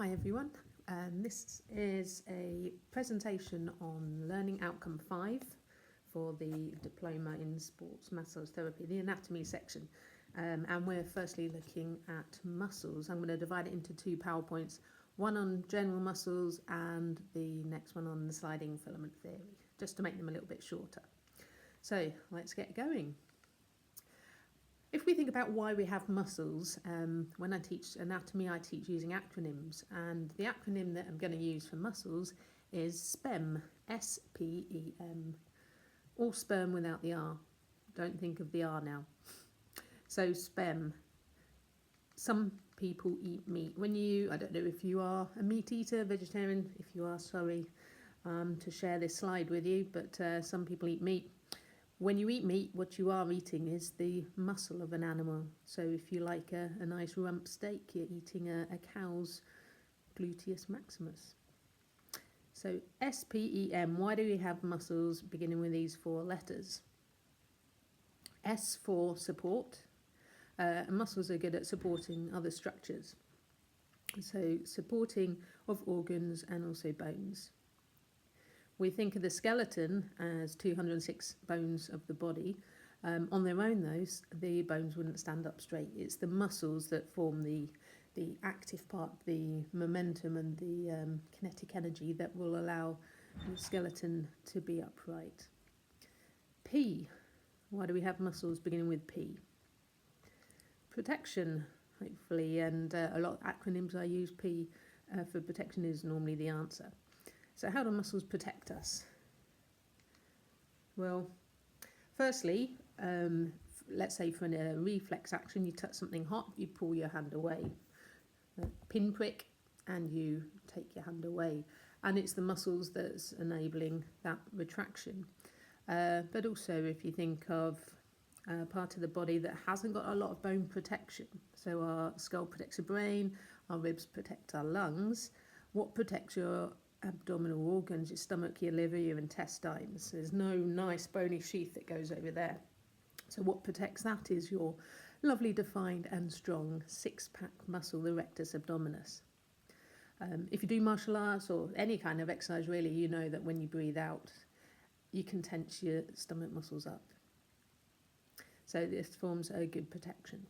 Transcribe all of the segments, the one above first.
Hi everyone, this is a presentation on Learning Outcome 5 for the Diploma in Sports Massage Therapy, the anatomy section. And we're firstly looking at muscles. I'm going to divide it into two PowerPoints, one on general muscles and the next one on the sliding filament theory, just to make them a little bit shorter. So let's get going. If we think about why we have muscles, when I teach anatomy, I teach using acronyms, and the acronym that I'm going to use for muscles is SPEM, S-P-E-M, or sperm without the R. Don't think of the R now. So SPEM. Some people eat meat. I don't know if you are a meat eater, vegetarian. If you are, sorry to share this slide with you, but some people eat meat. When you eat meat, what you are eating is the muscle of an animal. So if you like a nice rump steak, you're eating a cow's gluteus maximus. So SPEM, why do we have muscles beginning with these four letters? S for support. Muscles are good at supporting other structures. So supporting of organs and also bones. We think of the skeleton as 206 bones of the body. On their own, the bones wouldn't stand up straight. It's the muscles that form the active part, the momentum and the kinetic energy that will allow the skeleton to be upright. P. Why do we have muscles beginning with P? Protection, hopefully, and a lot of acronyms I use. P for protection is normally the answer. So how do muscles protect us? Well, firstly, let's say for a reflex action, you touch something hot, you pull your hand away. Pinprick, and you take your hand away. And it's the muscles that's enabling that retraction. But also if you think of a part of the body that hasn't got a lot of bone protection, so our skull protects the brain, our ribs protect our lungs, what protects your abdominal organs, your stomach, your liver, your intestines? There's no nice bony sheath that goes over there. So what protects that is your lovely defined and strong six-pack muscle, the rectus abdominis. If you do martial arts or any kind of exercise really, you know that when you breathe out, you can tense your stomach muscles up. So this forms a good protection.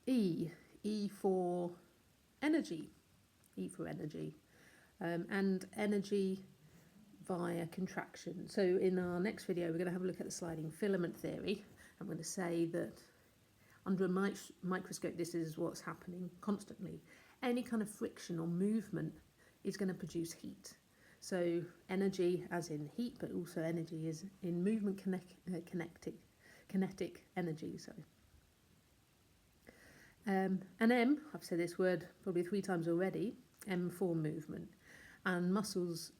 E for energy. E for energy, and energy via contraction. So in our next video, we're going to have a look at the sliding filament theory. I'm going to say that under a microscope, this is what's happening constantly. Any kind of friction or movement is going to produce heat. So energy as in heat, but also energy is in movement, kinetic energy, sorry. And M, I've said this word probably 3 times already, M for movement. And muscles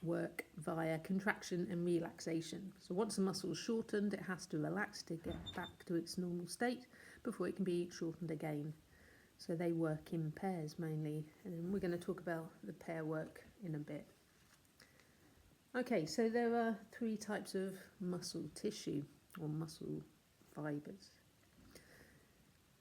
work via contraction and relaxation. So once the muscle is shortened, it has to relax to get back to its normal state before it can be shortened again. So they work in pairs mainly, and we're going to talk about the pair work in a bit. Okay, so there are 3 types of muscle tissue or muscle fibres.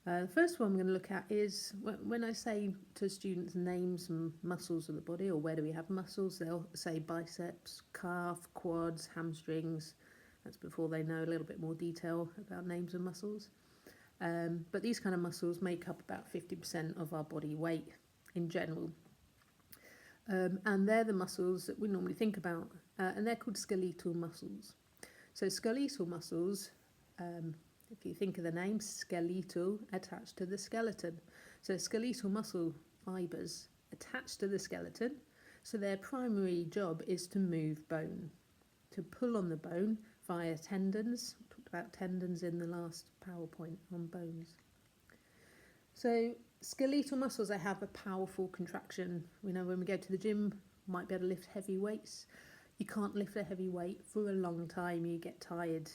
The first one I'm going to look at is when I say to students name some muscles of the body or where do we have muscles, they'll say biceps, calf, quads, hamstrings. That's before they know a little bit more detail about names of muscles. But these kind of muscles make up about 50% of our body weight in general. And they're the muscles that we normally think about, and they're called skeletal muscles. So skeletal muscles, if you think of the name, skeletal, attached to the skeleton. So skeletal muscle fibres attached to the skeleton. So their primary job is to move bone, to pull on the bone via tendons. We talked about tendons in the last PowerPoint on bones. So skeletal muscles, they have a powerful contraction. We know when we go to the gym, might be able to lift heavy weights. You can't lift a heavy weight for a long time, you get tired.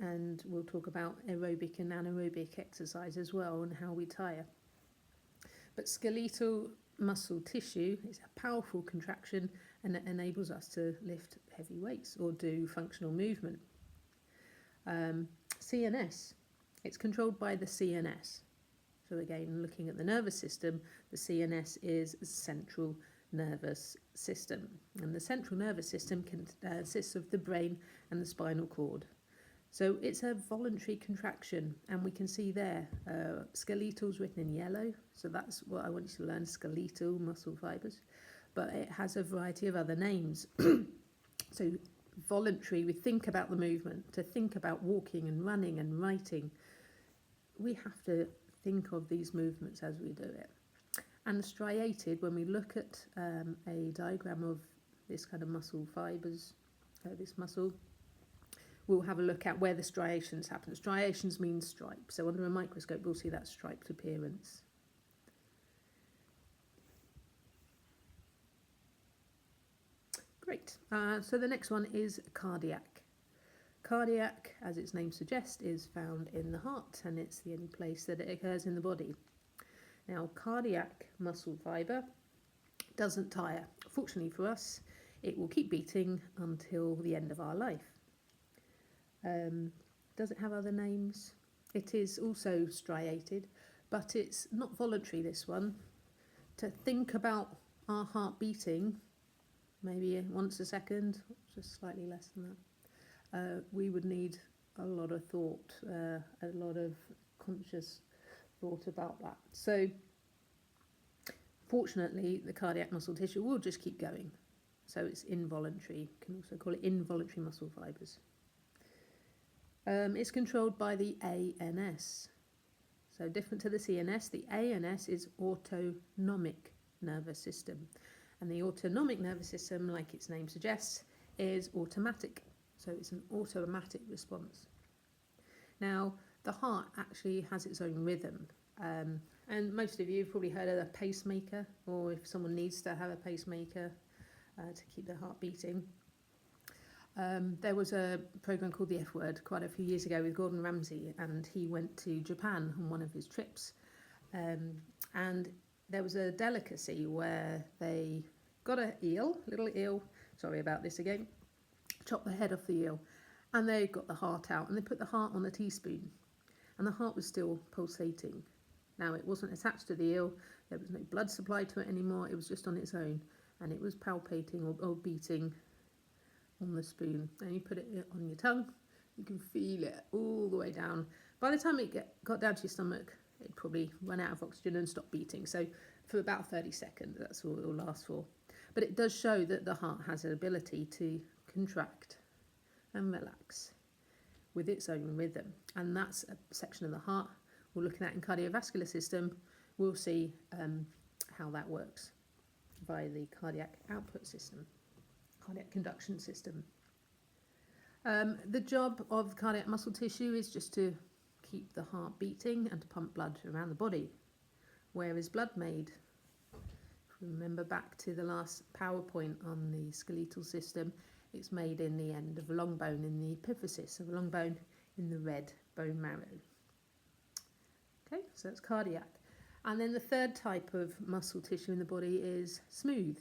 And we'll talk about aerobic and anaerobic exercise as well and how we tire. But skeletal muscle tissue is a powerful contraction and it enables us to lift heavy weights or do functional movement. CNS, it's controlled by the CNS. So again, looking at the nervous system, the CNS is central nervous system. And the central nervous system consists of the brain and the spinal cord. So it's a voluntary contraction, and we can see there, skeletal is written in yellow. So that's what I want you to learn, skeletal muscle fibres. But it has a variety of other names. So voluntary, we think about the movement. To think about walking and running and writing, we have to think of these movements as we do it. And striated, when we look at a diagram of this kind of muscle fibres, this muscle, we'll have a look at where the striations happen. Striations mean stripes. So under a microscope, we'll see that striped appearance. Great. So the next one is cardiac. Cardiac, as its name suggests, is found in the heart, and it's the only place that it occurs in the body. Now, cardiac muscle fibre doesn't tire. Fortunately for us, it will keep beating until the end of our life. Does it have other names? It is also striated, but it's not voluntary, this one. To think about our heart beating, maybe once a second, just slightly less than that, we would need a lot of thought, a lot of conscious thought about that. So fortunately, the cardiac muscle tissue will just keep going. So it's involuntary. You can also call it involuntary muscle fibres. It's controlled by the ANS. So different to the CNS, the ANS is autonomic nervous system. And the autonomic nervous system, like its name suggests, is automatic. So it's an automatic response. Now, the heart actually has its own rhythm. And most of you have probably heard of a pacemaker, or if someone needs to have a pacemaker to keep their heart beating. There was a programme called The F Word quite a few years ago with Gordon Ramsay, and he went to Japan on one of his trips. And there was a delicacy where they got a little eel, sorry about this again, chopped the head off the eel, and they got the heart out, and they put the heart on a teaspoon, and the heart was still pulsating. Now, it wasn't attached to the eel, there was no blood supply to it anymore, it was just on its own, and it was palpating or beating on the spoon. And you put it on your tongue, you can feel it all the way down. By the time it got down to your stomach, it'd probably run out of oxygen and stop beating. So for about 30 seconds, that's all it will last for. But it does show that the heart has an ability to contract and relax with its own rhythm. And that's a section of the heart we're looking at in cardiovascular system. We'll see how that works via the cardiac output system, cardiac conduction system. The job of cardiac muscle tissue is just to keep the heart beating and to pump blood around the body. Where is blood made? If we remember back to the last PowerPoint on the skeletal system, it's made in the end of a long bone, in the epiphysis of a long bone in the red bone marrow. Okay, so that's cardiac. And then the third type of muscle tissue in the body is smooth.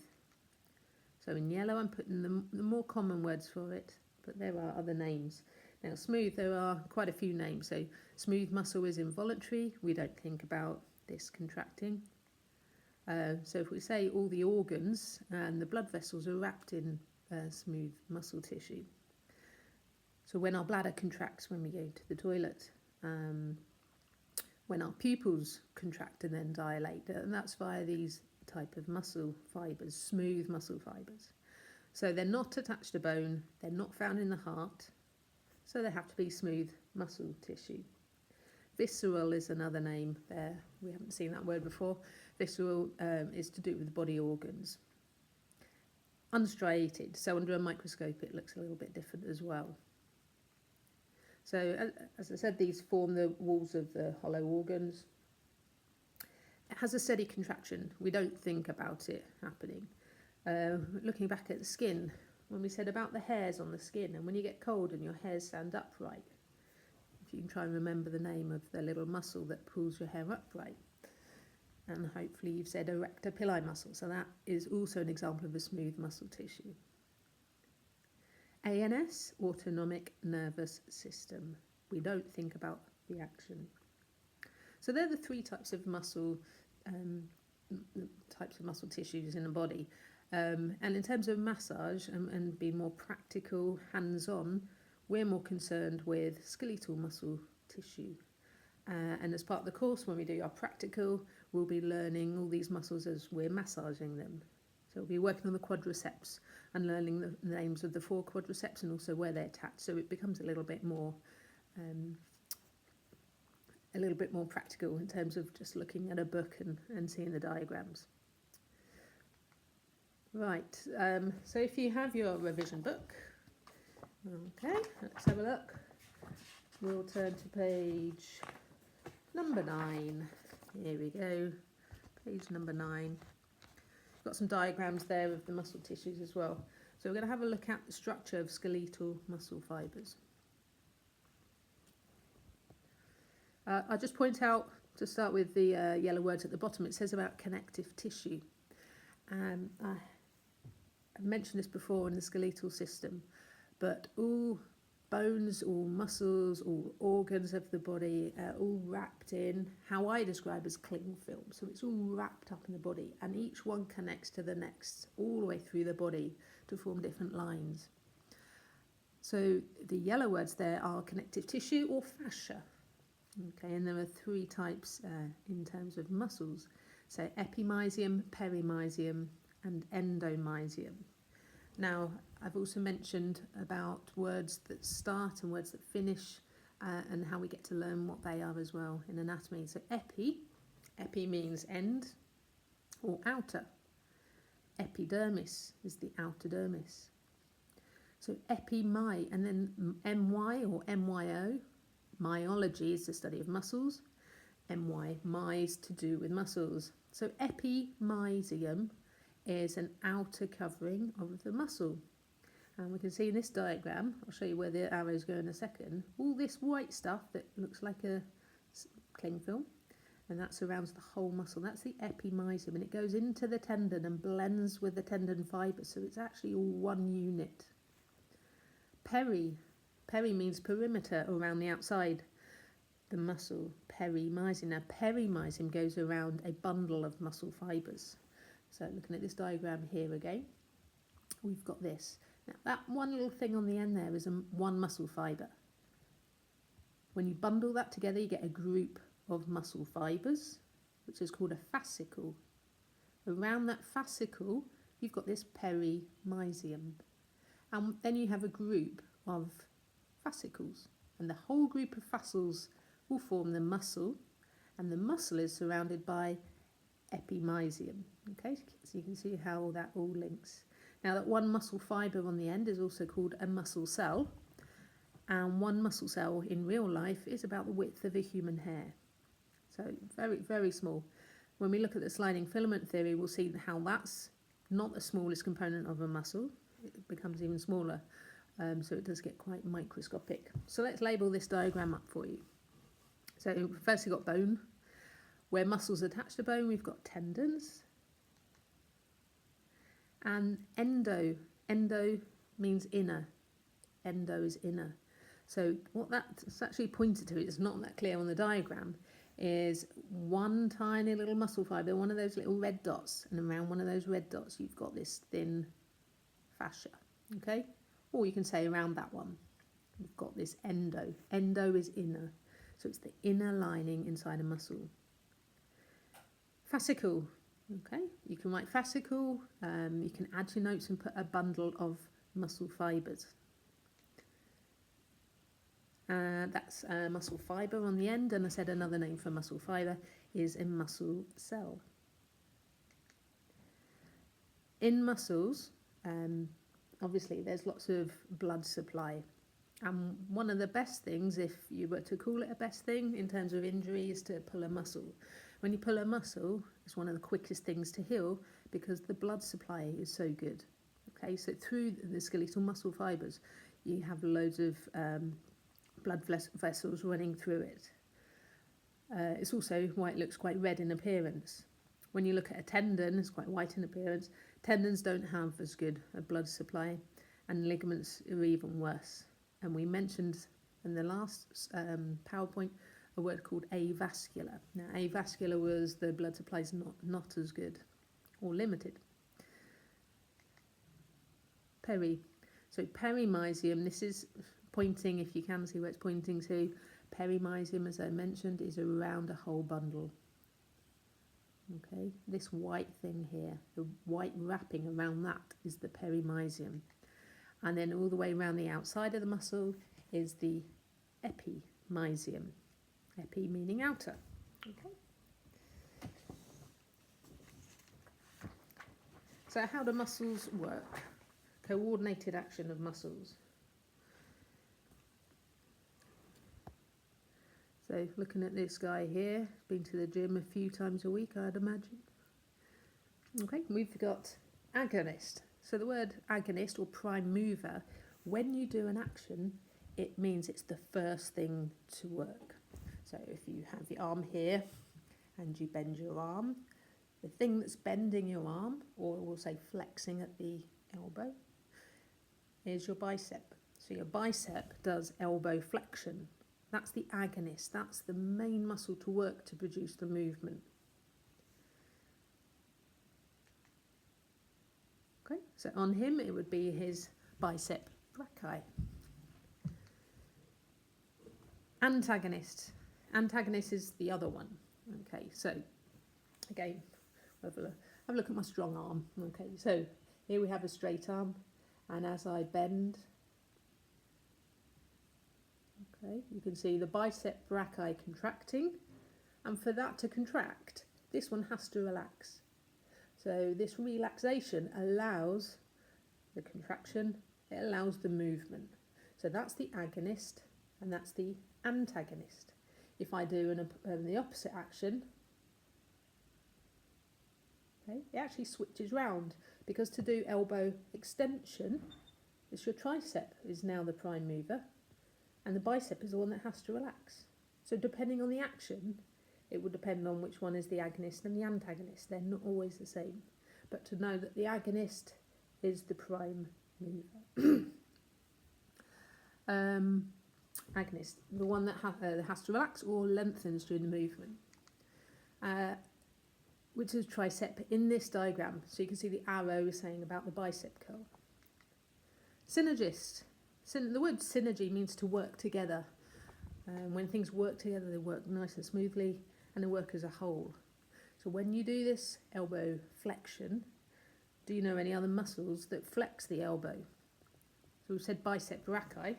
So in yellow I'm putting the more common words for it, but there are other names. Now smooth, there are quite a few names. So smooth muscle is involuntary. We don't think about this contracting. So if we say all the organs and the blood vessels are wrapped in smooth muscle tissue. So when our bladder contracts when we go to the toilet, when our pupils contract and then dilate, and that's via these type of muscle fibres, smooth muscle fibres. So they're not attached to bone, they're not found in the heart, so they have to be smooth muscle tissue. Visceral is another name there. We haven't seen that word before. Visceral is to do with body organs. Unstriated, so under a microscope it looks a little bit different as well. So as I said, these form the walls of the hollow organs. It has a steady contraction. We don't think about it happening. Looking back at the skin, when we said about the hairs on the skin, and when you get cold and your hairs stand upright, if you can try and remember the name of the little muscle that pulls your hair upright. And hopefully you've said erector pili muscle, so that is also an example of a smooth muscle tissue. ANS, autonomic nervous system. We don't think about the action. So they're the three types of muscle tissues in the body. And in terms of massage and being more practical, hands-on, we're more concerned with skeletal muscle tissue. And as part of the course, when we do our practical, we'll be learning all these muscles as we're massaging them. So we'll be working on the quadriceps and learning the names of the 4 quadriceps and also where they're attached. So it becomes a little bit more practical in terms of just looking at a book and seeing the diagrams. Right, so if you have your revision book, okay, let's have a look. We'll turn to page number 9. Here we go, page number 9. Got some diagrams there of the muscle tissues as well. So we're going to have a look at the structure of skeletal muscle fibres. I'll just point out, to start with the yellow words at the bottom, it says about connective tissue. I mentioned this before in the skeletal system, but all bones, all muscles, all organs of the body are all wrapped in how I describe as cling film. So it's all wrapped up in the body, and each one connects to the next all the way through the body to form different lines. So the yellow words there are connective tissue or fascia. Okay, and there are 3 types in terms of muscles. So epimysium, perimysium, and endomysium. Now, I've also mentioned about words that start and words that finish, and how we get to learn what they are as well in anatomy. So epi means end or outer. Epidermis is the outer dermis. So epi-my, and then my or myo, myology is the study of muscles. My is to do with muscles. So epimysium is an outer covering of the muscle. And we can see in this diagram, I'll show you where the arrows go in a second, all this white stuff that looks like a cling film, and that surrounds the whole muscle. That's the epimysium, and it goes into the tendon and blends with the tendon fibre, so it's actually all one unit. Peri means perimeter, around the outside the muscle. Perimysium. Now perimysium goes around a bundle of muscle fibres. So looking at this diagram here again, we've got this. Now that one little thing on the end there is one muscle fibre. When you bundle that together, you get a group of muscle fibres, which is called a fascicle. Around that fascicle, you've got this perimysium. And then you have a group of fascicles. And the whole group of fascicles will form the muscle. And the muscle is surrounded by epimysium. Okay, so you can see how that all links. Now that one muscle fibre on the end is also called a muscle cell, and one muscle cell in real life is about the width of a human hair. So very, very small. When we look at the sliding filament theory, we'll see how that's not the smallest component of a muscle. It becomes even smaller, so it does get quite microscopic. So let's label this diagram up for you. So first we've got bone. Where muscles attach to bone, we've got tendons. And endo means inner. Endo is inner. So what that's actually pointed to, it's not that clear on the diagram, is one tiny little muscle fibre, one of those little red dots, and around one of those red dots you've got this thin fascia, okay? Or you can say around that one, you've got this endo. Endo is inner, so it's the inner lining inside a muscle. Fascicle, okay? You can write fascicle, you can add your notes and put a bundle of muscle fibres. That's a muscle fibre on the end, and I said another name for muscle fibre is a muscle cell. In muscles, obviously there's lots of blood supply, and one of the best things, if you were to call it a best thing in terms of injury, is to pull a muscle. When you pull a muscle, it's one of the quickest things to heal because the blood supply is so good. Okay, so through the skeletal muscle fibres, you have loads of blood vessels running through it. It's also why it looks quite red in appearance. When you look at a tendon, it's quite white in appearance. Tendons don't have as good a blood supply, and ligaments are even worse. And we mentioned in the last PowerPoint a word called avascular. Now, avascular was the blood supply is not as good or limited. So perimysium, this is pointing, if you can see where it's pointing to, perimysium, as I mentioned, is around a whole bundle. Okay, this white thing here, the white wrapping around that is the perimysium. And then all the way around the outside of the muscle is the epimysium. Epi meaning outer. Okay. So how do muscles work? Coordinated action of muscles. So looking at this guy here, been to the gym a few times a week, I'd imagine. Okay, we've got agonist. So the word agonist or prime mover, when you do an action, it means it's the first thing to work. So if you have your arm here and you bend your arm, the thing that's bending your arm, or we'll say flexing at the elbow, is your bicep. So your bicep does elbow flexion. That's the agonist. That's the main muscle to work to produce the movement. Okay, so on him it would be his bicep brachii. Antagonist. Antagonist is the other one. Okay, so again, have a look at my strong arm. Okay, so here we have a straight arm, and as I bend, okay, you can see the bicep brachii contracting, and for that to contract, this one has to relax. So this relaxation allows the contraction, it allows the movement. So that's the agonist, and that's the antagonist. If I do the opposite action, okay, it actually switches round, because to do elbow extension, it's your tricep is now the prime mover, and the bicep is the one that has to relax. So depending on the action, it will depend on which one is the agonist and the antagonist. They're not always the same. But to know that the agonist is the prime mover. Agonist, the one that has to relax or lengthens during the movement, which is tricep in this diagram. So you can see the arrow is saying about the bicep curl. Synergist. The word synergy means to work together. When things work together, they work nice and smoothly, and they work as a whole. So when you do this elbow flexion, do you know any other muscles that flex the elbow? So we've said bicep brachii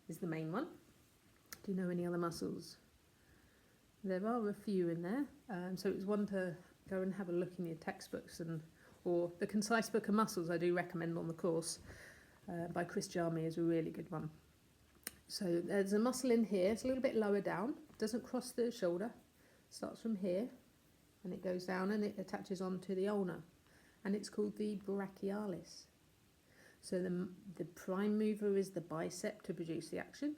is the main one. Do you know any other muscles? There are a few in there, so it's one to go and have a look in your textbooks, or the Concise Book of Muscles I do recommend on the course by Chris Jarmy is a really good one. So there's a muscle in here, it's a little bit lower down, doesn't cross the shoulder, starts from here and it goes down and it attaches onto the ulna, and it's called the brachialis. So the prime mover is the bicep to produce the action,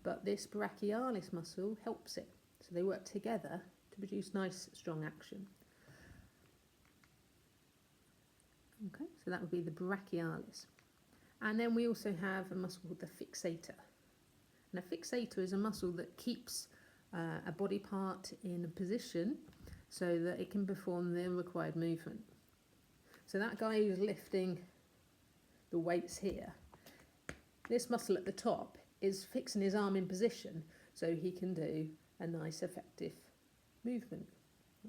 but this brachialis muscle helps it. So they work together to produce nice, strong action. Okay, so that would be the brachialis. And then we also have a muscle called the fixator. And a fixator is a muscle that keeps a body part in a position so that it can perform the required movement. So that guy who's lifting the weights here, this muscle at the top is fixing his arm in position so he can do a nice effective movement.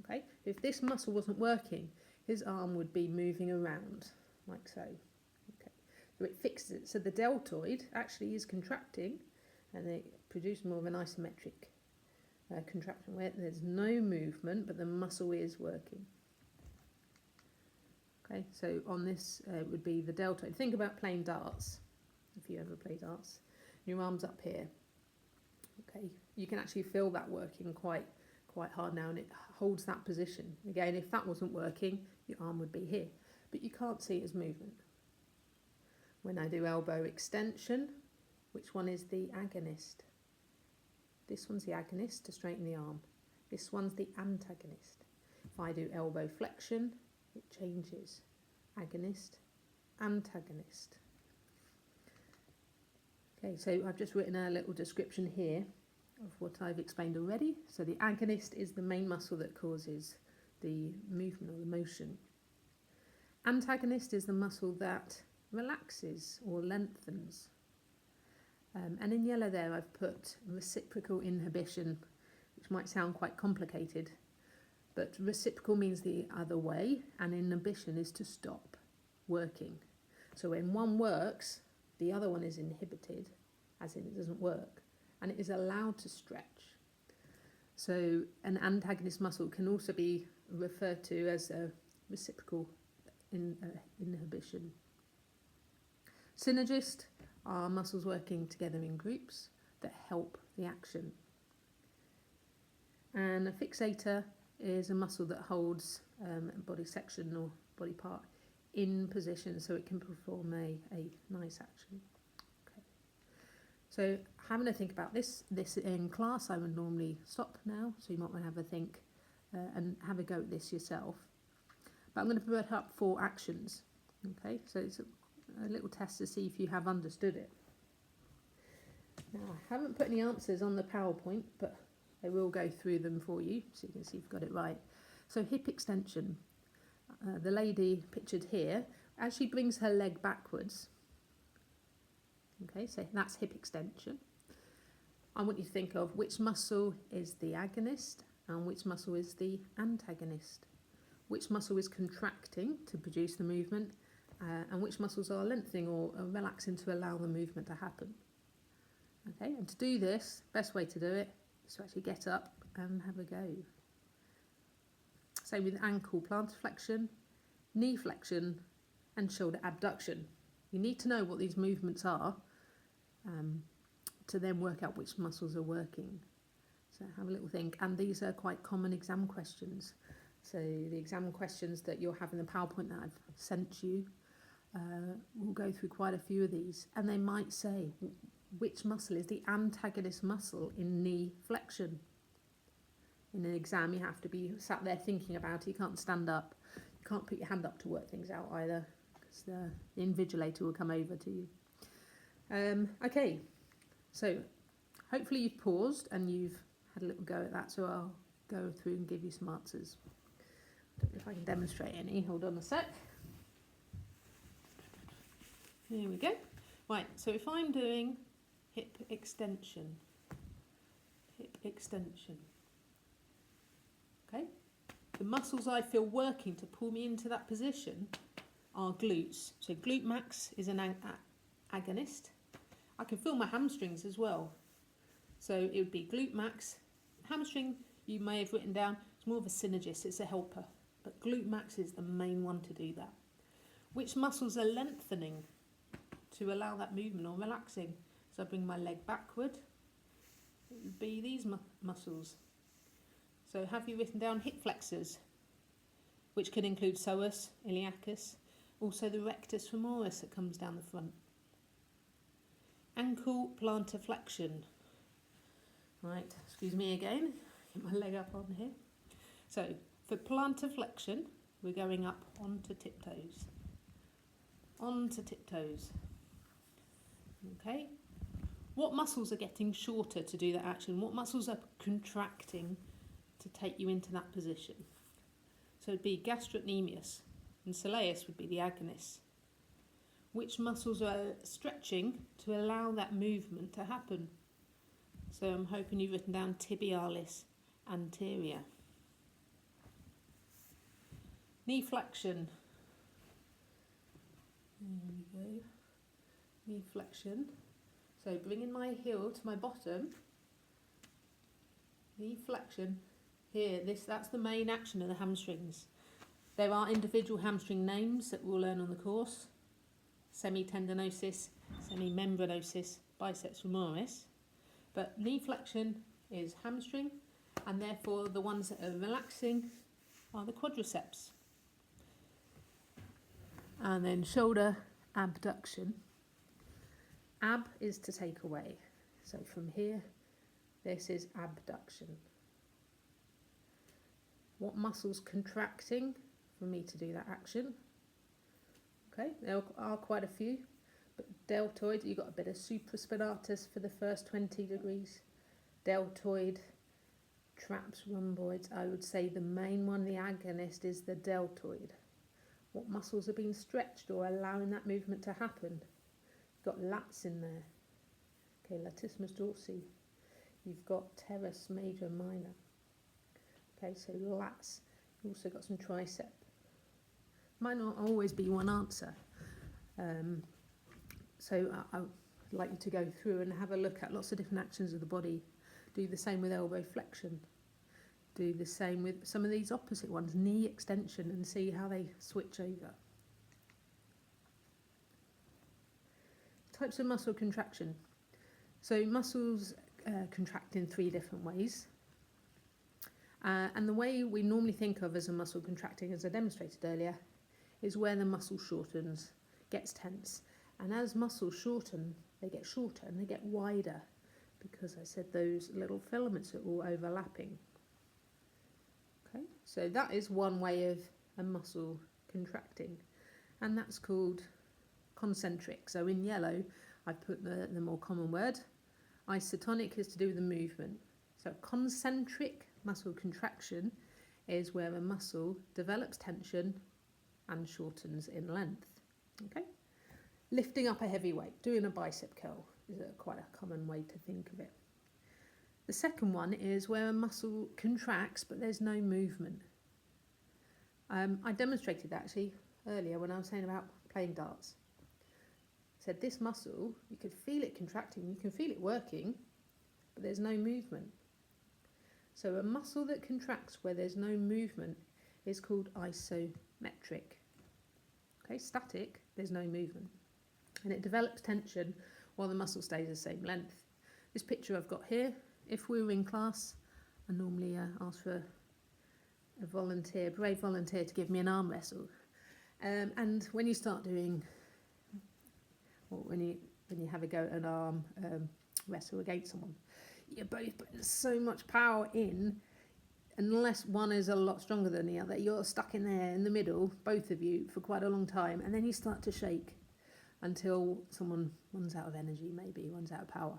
Okay, if this muscle wasn't working, his arm would be moving around like so. Okay, so it fixes it. So the deltoid actually is contracting, and it produces more of an isometric contraction where there's no movement but the muscle is working. Okay, so on this would be the deltoid. Think about playing darts, if you ever play darts. Your arm's up here. Okay, you can actually feel that working quite hard now, and it holds that position. Again, if that wasn't working, your arm would be here, but you can't see it as movement. When I do elbow extension, which one is the agonist? This one's the agonist to straighten the arm. This one's the antagonist. If I do elbow flexion, it changes. Agonist, antagonist. Okay, so I've just written a little description here. of what I've explained already. So the agonist is the main muscle that causes the movement or the motion. Antagonist is the muscle that relaxes or lengthens. And in yellow there I've put reciprocal inhibition, which might sound quite complicated, but reciprocal means the other way, and inhibition is to stop working. So when one works, the other one is inhibited, as in it doesn't work, and it is allowed to stretch. So an antagonist muscle can also be referred to as a reciprocal inhibition. Synergist are muscles working together in groups that help the action. And a fixator is a muscle that holds a body section or body part in position so it can perform a nice action. Okay. So having a think about this in class, I would normally stop now, so you might want to have a think and have a go at this yourself. But I'm going to put up 4 actions. Okay, so it's a little test to see if you have understood it. Now, I haven't put any answers on the PowerPoint, but I will go through them for you so you can see if you've got it right. So hip extension. The lady pictured here, as she brings her leg backwards, okay, so that's hip extension. I want you to think of which muscle is the agonist and which muscle is the antagonist. Which muscle is contracting to produce the movement and which muscles are lengthening or relaxing to allow the movement to happen. Okay, and to do this, best way to do it is to actually get up and have a go. Same with ankle plantar flexion, knee flexion and shoulder abduction. You need to know what these movements are to then work out which muscles are working. So have a little think, and these are quite common exam questions. So the exam questions that you'll have in the PowerPoint that I've sent you, we'll go through quite a few of these, and they might say which muscle is the antagonist muscle in knee flexion. In an exam you have to be sat there thinking about it, you can't stand up, you can't put your hand up to work things out either, because the invigilator will come over to you. Okay, so hopefully you've paused and you've had a little go at that, so I'll go through and give you some answers. I don't know if I can demonstrate any. Hold on a sec. Here we go. Right, so if I'm doing hip extension, okay, the muscles I feel working to pull me into that position are glutes. So glute max is an agonist. I can feel my hamstrings as well. So it would be glute max. Hamstring, you may have written down, it's more of a synergist, it's a helper. But glute max is the main one to do that. Which muscles are lengthening to allow that movement or relaxing? So I bring my leg backward. It would be these muscles. So have you written down hip flexors, which can include psoas, iliacus, also the rectus femoris that comes down the front. Ankle plantar flexion. Right, excuse me again, get my leg up on here. So for plantar flexion, we're going up onto tiptoes. Onto tiptoes. Okay. What muscles are getting shorter to do that action? What muscles are contracting to take you into that position? So it'd be gastrocnemius and soleus would be the agonists. Which muscles are stretching to allow that movement to happen? So I'm hoping you've written down tibialis anterior. Knee flexion. There we go. Knee flexion. So bringing my heel to my bottom. Knee flexion. Here, that's the main action of the hamstrings. There are individual hamstring names that we'll learn on the course. Semitendinosus, semimembranosus, biceps femoris. But knee flexion is hamstring, and therefore the ones that are relaxing are the quadriceps. And then shoulder abduction. Ab is to take away. So from here, this is abduction. What muscles contracting for me to do that action? Okay, there are quite a few, but deltoid, you've got a bit of supraspinatus for the first 20 degrees, deltoid, traps, rhomboids. I would say the main one, the agonist, is the deltoid. What muscles are being stretched or allowing that movement to happen? You've got lats in there. Okay, latissimus dorsi. You've got teres major, minor. Okay, so lats. You've also got some tricep. Might not always be one answer. So I would like you to go through and have a look at lots of different actions of the body. Do the same with elbow flexion. Do the same with some of these opposite ones, knee extension, and see how they switch over. Types of muscle contraction. So muscles contract in 3 different ways. And the way we normally think of as a muscle contracting, as I demonstrated earlier, is where the muscle shortens, gets tense. And as muscles shorten, they get shorter and they get wider, because I said those little filaments are all overlapping. Okay, so that is one way of a muscle contracting, and that's called concentric. So in yellow, I've put the more common word. Isotonic is to do with the movement. So concentric muscle contraction is where a muscle develops tension and shortens in length. Okay, lifting up a heavy weight, doing a bicep curl is quite a common way to think of it. The second one is where a muscle contracts but there's no movement. I demonstrated that actually earlier when I was saying about playing darts. I said this muscle, you could feel it contracting, you can feel it working, but there's no movement. So a muscle that contracts where there's no movement is called isometric. Okay, static, there's no movement. And it develops tension while the muscle stays the same length. This picture I've got here, if we were in class, I normally ask for a volunteer, brave volunteer, to give me an arm wrestle. And when you start doing, or when you have a go at an arm wrestle against someone, you're both putting so much power in, unless one is a lot stronger than the other, you're stuck in there in the middle, both of you, for quite a long time, and then you start to shake until someone runs out of energy, maybe runs out of power.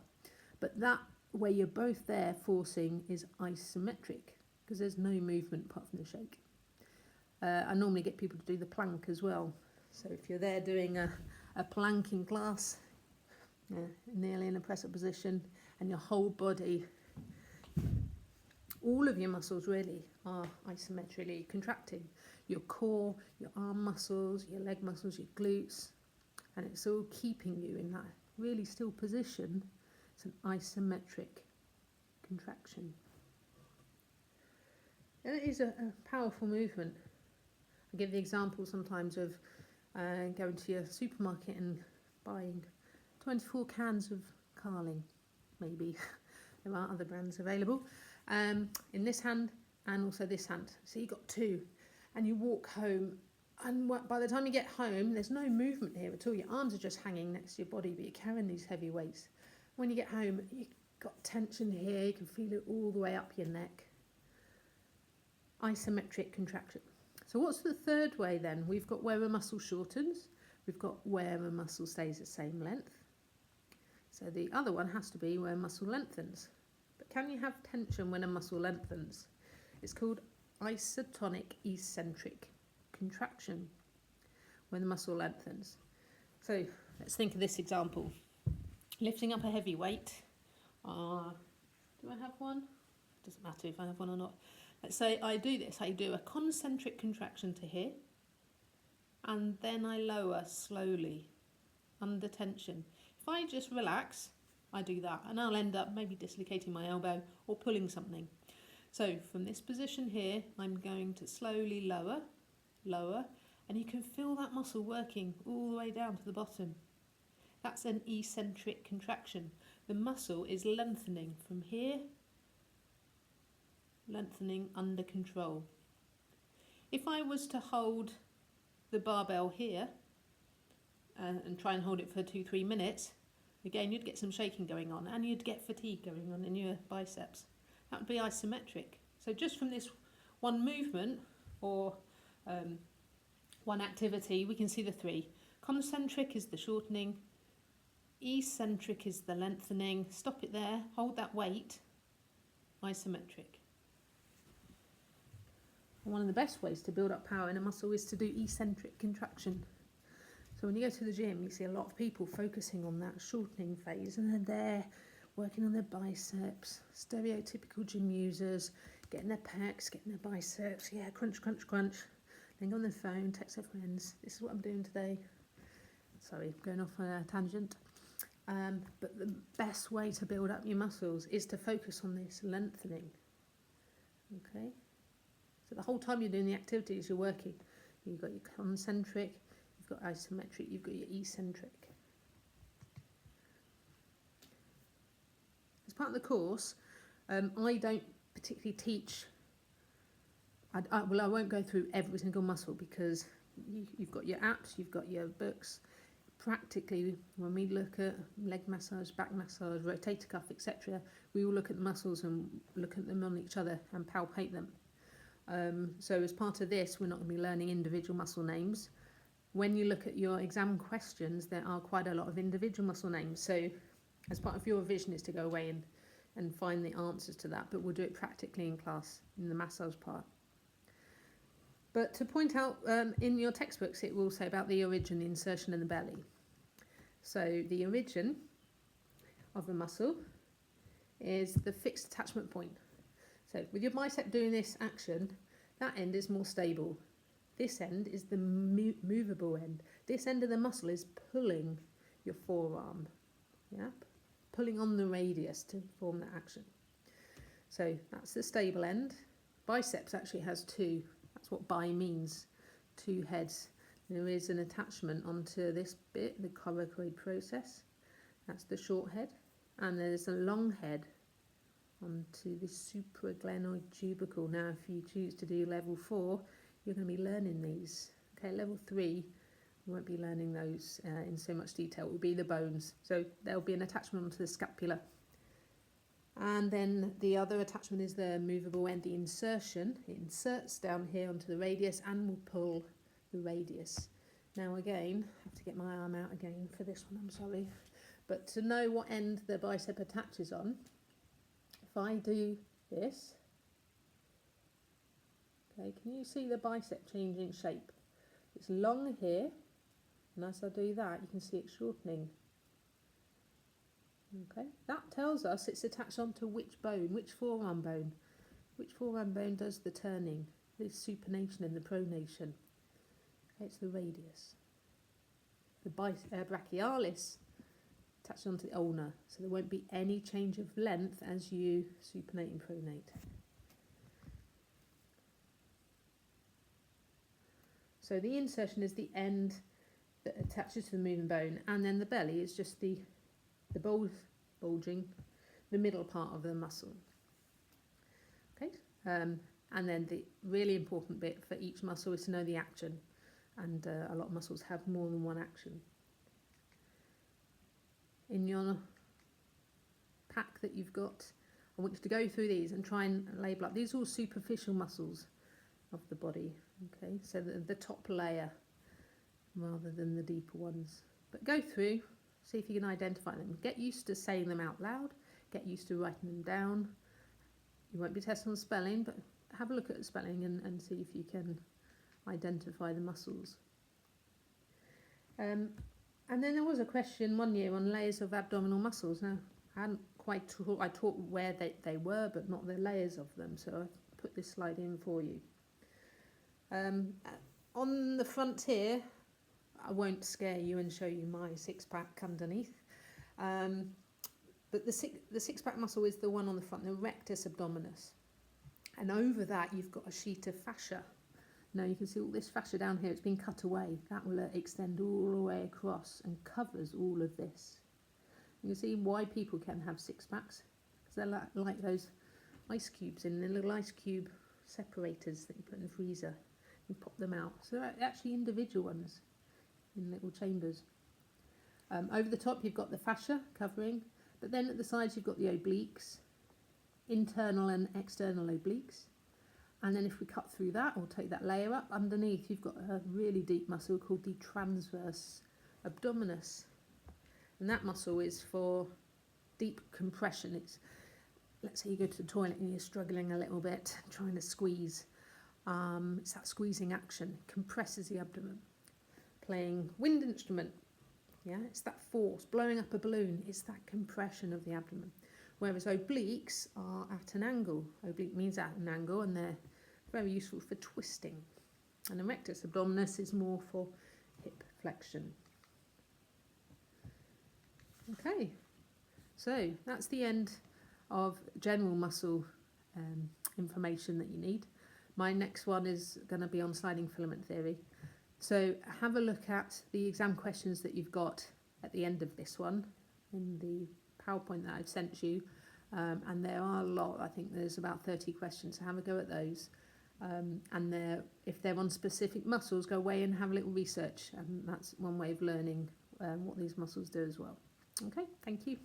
But that where you're both there forcing is isometric, because there's no movement apart from the shake. I normally get people to do the plank as well. So if you're there doing a plank in class, nearly in a press-up position, and your whole body, all of your muscles really are isometrically contracting. Your core, your arm muscles, your leg muscles, your glutes, and it's all keeping you in that really still position. It's an isometric contraction. And it is a powerful movement. I give the example sometimes of going to your supermarket and buying 24 cans of Carling, maybe. There are other brands available. In this hand and also this hand. So you've got 2. And you walk home, and by the time you get home, there's no movement here at all. Your arms are just hanging next to your body, but you're carrying these heavy weights. When you get home, you've got tension here. You can feel it all the way up your neck. Isometric contraction. So what's the third way then? We've got where a muscle shortens. We've got where a muscle stays the same length. So the other one has to be where a muscle lengthens. But can you have tension when a muscle lengthens? It's called isotonic eccentric contraction when the muscle lengthens. So let's think of this example. Lifting up a heavy weight. Do I have one? Doesn't matter if I have one or not. Let's say I do this. I do a concentric contraction to here, and then I lower slowly under tension. If I just relax, I do that, and I'll end up maybe dislocating my elbow or pulling something. So from this position here, I'm going to slowly lower, and you can feel that muscle working all the way down to the bottom. That's an eccentric contraction. The muscle is lengthening from here, lengthening under control. If I was to hold the barbell here and try and hold it for 2-3 minutes, again you'd get some shaking going on, and you'd get fatigue going on in your biceps. That would be isometric. So just from this one movement or one activity, we can see the 3. Concentric is the shortening, eccentric is the lengthening. Stop it there, hold that weight, isometric. One of the best ways to build up power in a muscle is to do eccentric contraction. So when you go to the gym, you see a lot of people focusing on that shortening phase, and they're there working on their biceps, stereotypical gym users, getting their pecs, getting their biceps, yeah, crunch, crunch, crunch. Then go on their phone, text their friends, this is what I'm doing today. Sorry, going off on a tangent. But the best way to build up your muscles is to focus on this lengthening. Okay? So the whole time you're doing the activities, you're working. You've got your concentric, you've got isometric, you've got your eccentric. As part of the course, I don't particularly teach, I won't go through every single muscle because you've got your apps, you've got your books. Practically, when we look at leg massage, back massage, rotator cuff, etc., we will look at the muscles and look at them on each other and palpate them. So as part of this, we're not going to be learning individual muscle names. When you look at your exam questions, there are quite a lot of individual muscle names. So as part of your revision is to go away and find the answers to that, but we'll do it practically in class in the massage part. But to point out, in your textbooks, it will say about the origin, the insertion and the belly. So the origin of a muscle is the fixed attachment point. So with your bicep doing this action, that end is more stable. This end is the movable end. This end of the muscle is pulling your forearm, yeah? Pulling on the radius to form that action. So that's the stable end. Biceps actually has two. That's what bi means, two heads. There is an attachment onto this bit, the coracoid process. That's the short head. And there's a long head onto the supraglenoid tubercle. Now, if you choose to do level 4, you're going to be learning these. Okay, level 3, you won't be learning those in so much detail. It will be the bones. So there'll be an attachment onto the scapula. And then the other attachment is the movable end, the insertion. It inserts down here onto the radius and will pull the radius. Now again, I have to get my arm out again for this one, I'm sorry. But to know what end the bicep attaches on, if I do this, okay, can you see the bicep changing shape? It's long here, and as I do that, you can see it shortening. Okay, that tells us it's attached onto which bone, which forearm bone. Which forearm bone does the turning, the supination and the pronation? Okay, it's the radius. The brachialis attached onto the ulna, so there won't be any change of length as you supinate and pronate. So the insertion is the end that attaches to the moving bone, and then the belly is just the bulging, the middle part of the muscle. Okay, and then the really important bit for each muscle is to know the action, and a lot of muscles have more than one action. In your pack that you've got, I want you to go through these and try and label up. These are all superficial muscles of the body, okay, so the top layer rather than the deeper ones. But go through, see if you can identify them. Get used to saying them out loud, get used to writing them down. You won't be testing on spelling, but have a look at the spelling and see if you can identify the muscles. And then there was a question one year on layers of abdominal muscles. Now, I hadn't quite taught, I taught where they were, but not the layers of them, so I put this slide in for you. On the front here, I won't scare you and show you my six-pack underneath, but the six-pack muscle is the one on the front, the rectus abdominis, and over that you've got a sheet of fascia. Now you can see all this fascia down here, it's been cut away. That will extend all the way across and covers all of this. You can see why people can have six-packs, because they're like those ice cubes in the little ice cube separators that you put in the freezer. You pop them out. So they're actually individual ones in little chambers. Over the top you've got the fascia covering, but then at the sides you've got the obliques, internal and external obliques. And then if we cut through that or take that layer up, underneath you've got a really deep muscle called the transverse abdominis. And that muscle is for deep compression. It's let's say you go to the toilet and you're struggling a little bit, trying to squeeze. It's that squeezing action, compresses the abdomen. Playing wind instrument, yeah, it's that force. Blowing up a balloon, it's that compression of the abdomen. Whereas obliques are at an angle. Oblique means at an angle, and they're very useful for twisting. And the rectus abdominis is more for hip flexion. Okay, so that's the end of general muscle information that you need. My next one is going to be on sliding filament theory. So have a look at the exam questions that you've got at the end of this one in the PowerPoint that I've sent you. And there are a lot. I think there's about 30 questions, so have a go at those. And if they're on specific muscles, go away and have a little research. And that's one way of learning what these muscles do as well. Okay, thank you.